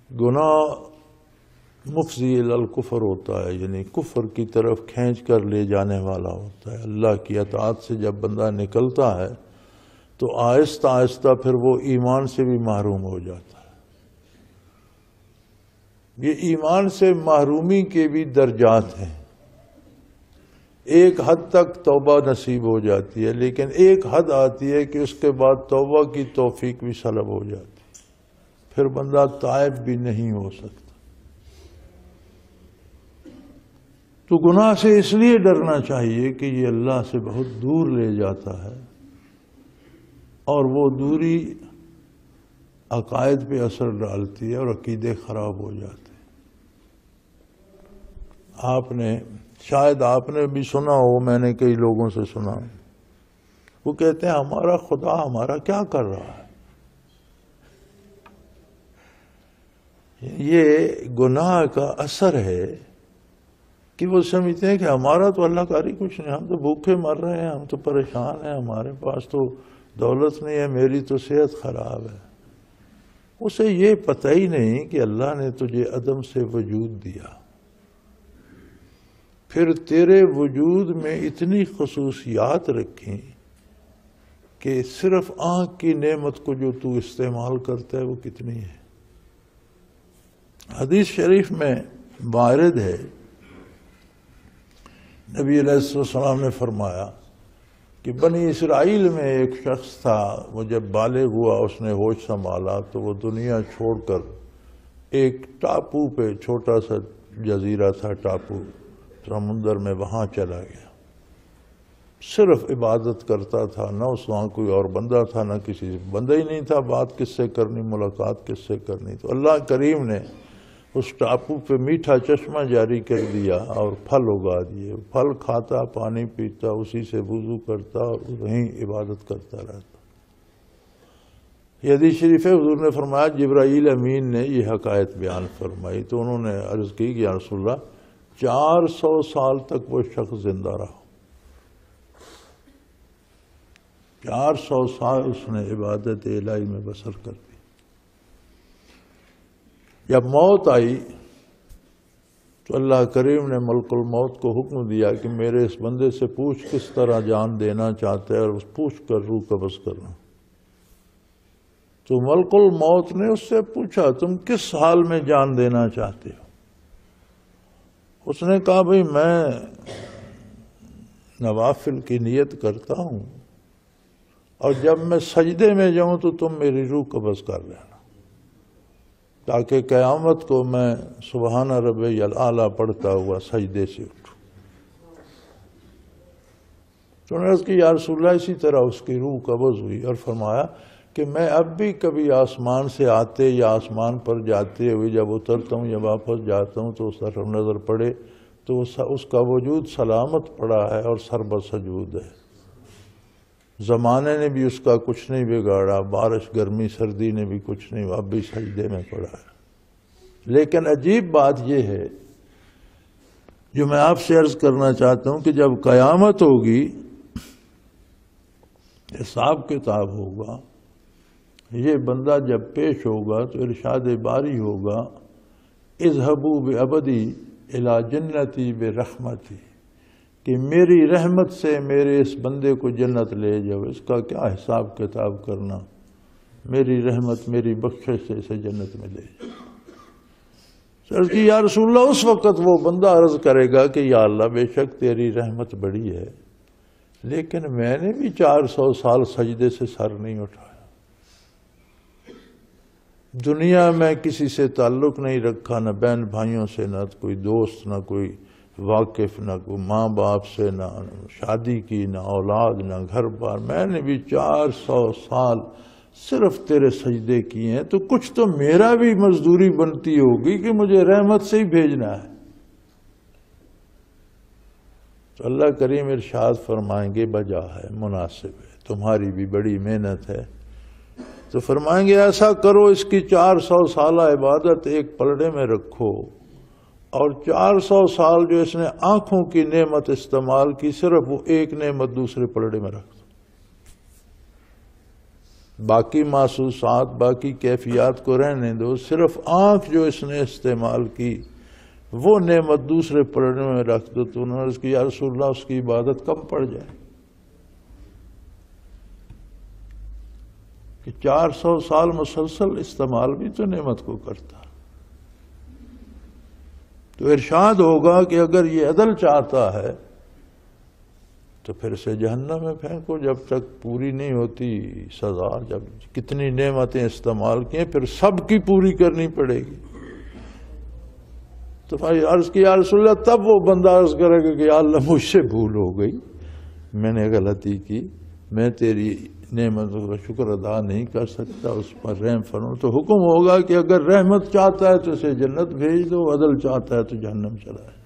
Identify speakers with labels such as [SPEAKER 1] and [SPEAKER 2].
[SPEAKER 1] گناہ مفضی الی الکفر ہوتا ہے، یعنی کفر کی طرف کھینچ کر لے جانے والا ہوتا ہے۔ اللہ کی اطاعت سے جب بندہ نکلتا ہے تو آہستہ آہستہ پھر وہ ایمان سے بھی محروم ہو جاتا ہے۔ یہ ایمان سے محرومی کے بھی درجات ہیں۔ ایک حد تک توبہ نصیب ہو جاتی ہے، لیکن ایک حد آتی ہے کہ اس کے بعد توبہ کی توفیق بھی سلب ہو جاتی ہے، پھر بندہ تائب بھی نہیں ہو سکتا۔ تو گناہ سے اس لیے ڈرنا چاہیے کہ یہ اللہ سے بہت دور لے جاتا ہے، اور وہ دوری عقائد پہ اثر ڈالتی ہے اور عقیدے خراب ہو جاتے ہیں۔ شاید آپ نے بھی سنا ہو، میں نے کئی لوگوں سے سنا، وہ کہتے ہیں ہمارا خدا ہمارا کیا کر رہا ہے؟ یہ گناہ کا اثر ہے کہ وہ سمجھتے ہیں کہ ہمارا تو اللہ کاری کچھ نہیں، ہم تو بھوکے مر رہے ہیں، ہم تو پریشان ہیں، ہمارے پاس تو دولت نہیں ہے، میری تو صحت خراب ہے۔ اسے یہ پتہ ہی نہیں کہ اللہ نے تجھے عدم سے وجود دیا، پھر تیرے وجود میں اتنی خصوصیات رکھیں کہ صرف آنکھ کی نعمت کو جو تو استعمال کرتا ہے وہ کتنی ہے۔ حدیث شریف میں وارد ہے، نبی علیہ السلام نے فرمایا کہ بنی اسرائیل میں ایک شخص تھا، وہ جب بالغ ہوا، اس نے ہوش سنبھالا تو وہ دنیا چھوڑ کر ایک ٹاپو پہ، چھوٹا سا جزیرہ تھا، ٹاپو سمندر میں، وہاں چلا گیا۔ صرف عبادت کرتا تھا، نہ اس وہاں کوئی اور بندہ تھا، نہ کسی بندہ ہی نہیں تھا، بات کس سے کرنی، ملاقات کس سے کرنی۔ تو اللہ کریم نے اس ٹاپو پہ میٹھا چشمہ جاری کر دیا اور پھل اگا دیے، پھل کھاتا، پانی پیتا، اسی سے وضو کرتا اور وہیں عبادت کرتا رہتا۔ یہ حدیث شریف ہے، حضور نے فرمایا جبرائیل امین نے یہ حقائق بیان فرمائی، تو انہوں نے عرض کی کہ یا رسول اللہ 400 سال تک وہ شخص زندہ رہا، 400 سال اس نے عبادت الہی میں بسر کر دی۔ جب موت آئی تو اللہ کریم نے ملک الموت کو حکم دیا کہ میرے اس بندے سے پوچھ کس طرح جان دینا چاہتا ہے، اور اس پوچھ کر روح قبض کرنا۔ تو ملک الموت نے اس سے پوچھا تم کس حال میں جان دینا چاہتے ہو؟ اس نے کہا بھئی میں نوافل کی نیت کرتا ہوں، اور جب میں سجدے میں جاؤں تو تم میری روح قبض کر لینا، تاکہ قیامت کو میں سبحان ربی الاعلیٰ پڑھتا ہوا سجدے سے اٹھوں۔ تو نے عرض کی یا رسول اللہ، اسی طرح اس کی روح قبض ہوئی، اور فرمایا کہ میں اب بھی کبھی آسمان سے آتے یا آسمان پر جاتے ہوئے جب اترتا ہوں یا واپس جاتا ہوں تو اس طرف نظر پڑے تو اس کا وجود سلامت پڑا ہے اور سر بسجود ہے، زمانے نے بھی اس کا کچھ نہیں بگاڑا، بارش گرمی سردی نے بھی کچھ نہیں، اب بھی سجدے میں پڑا ہے۔ لیکن عجیب بات یہ ہے جو میں آپ سے عرض کرنا چاہتا ہوں کہ جب قیامت ہوگی، حساب کتاب ہوگا، یہ بندہ جب پیش ہوگا تو ارشاد باری ہوگا اذهبوا بعبدی الی جنتی برحمتی، کہ میری رحمت سے میرے اس بندے کو جنت لے جاؤ، اس کا کیا حساب کتاب کرنا، میری رحمت میری بخشش سے اسے جنت میں لے جاؤ۔ عرض کی یا رسول اللہ، اس وقت وہ بندہ عرض کرے گا کہ یا اللہ بے شک تیری رحمت بڑی ہے، لیکن میں نے بھی 400 سال سجدے سے سر نہیں اٹھایا، دنیا میں کسی سے تعلق نہیں رکھا، نہ بہن بھائیوں سے، نہ کوئی دوست، نہ کوئی واقف، نہ کوئی ماں باپ سے، نہ شادی کی، نہ اولاد، نہ گھر بار، میں نے بھی 400 سال صرف تیرے سجدے کیے ہیں، تو کچھ تو میرا بھی مزدوری بنتی ہوگی کہ مجھے رحمت سے ہی بھیجنا ہے۔ تو اللہ کریم ارشاد فرمائیں گے بجا ہے، مناسب ہے، تمہاری بھی بڑی محنت ہے، تو فرمائیں گے ایسا کرو اس کی 400 سالہ عبادت ایک پلڑے میں رکھو، اور 400 سال جو اس نے آنکھوں کی نعمت استعمال کی، صرف وہ ایک نعمت دوسرے پلڑے میں رکھ دو۔ باقی محسوسات، باقی کیفیات کو رہنے دو، صرف آنکھ جو اس نے استعمال کی وہ نعمت دوسرے پڑھنے میں رکھ دو، تو انہوں نے عرض کی یا رسول اللہ اس کی عبادت کم پڑ جائے کہ 400 سال مسلسل استعمال بھی تو نعمت کو کرتا۔ تو ارشاد ہوگا کہ اگر یہ عدل چاہتا ہے تو پھر اسے جہنم میں پھینکو جب تک پوری نہیں ہوتی سزا۔ جب کتنی نعمتیں استعمال کی پھر سب کی پوری کرنی پڑے گی۔ تو بھائی عرض کی یا رسول اللہ، تب وہ بندہ عرض کرے گا کہ یا اللہ مجھ سے بھول ہو گئی، میں نے غلطی کی، میں تیری نعمتوں کا شکر ادا نہیں کر سکتا، اس پر رحم فرما۔ تو حکم ہوگا کہ اگر رحمت چاہتا ہے تو اسے جنت بھیج دو، عدل چاہتا ہے تو جہنم چلائے۔